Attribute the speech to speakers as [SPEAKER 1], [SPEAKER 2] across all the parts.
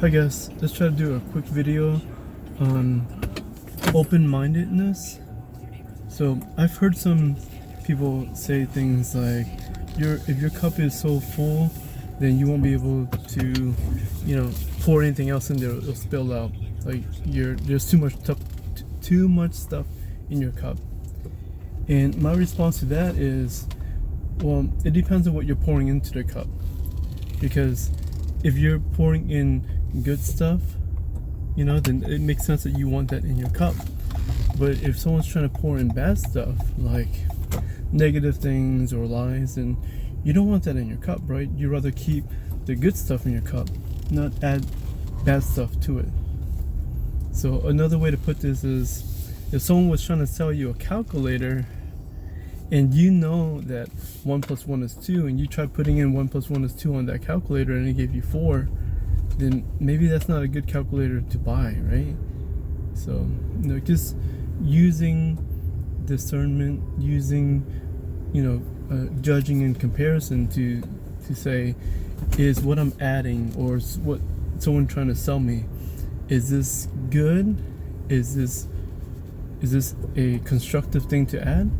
[SPEAKER 1] Hi guys, let's try to do a quick video on open-mindedness. So I've heard some people say things like, if your cup is so full, then you won't be able to, pour anything else in there. It'll spill out. Like there's too much stuff in your cup. And my response to that is, well, it depends on what you're pouring into the cup. Because if you're pouring in good stuff, then it makes sense that you want that in your cup. But if someone's trying to pour in bad stuff, like negative things or lies, then you don't want that in your cup, right? You'd rather keep the good stuff in your cup, not add bad stuff to it. So another way to put this is, if someone was trying to sell you a calculator and you know that 1 + 1 is 2, and you try putting in 1 + 1 is 2 on that calculator and it gave you 4, then maybe that's not a good calculator to buy, right? So, just using discernment, using, judging in comparison to say, is what I'm adding or is what someone trying to sell me, is this good? Is this a constructive thing to add?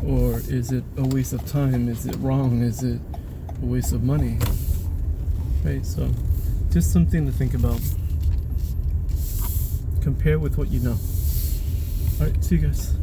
[SPEAKER 1] Or is it a waste of time? Is it wrong? Is it a waste of money? Right, so just something to think about. Compare with what you know. Alright, see you guys.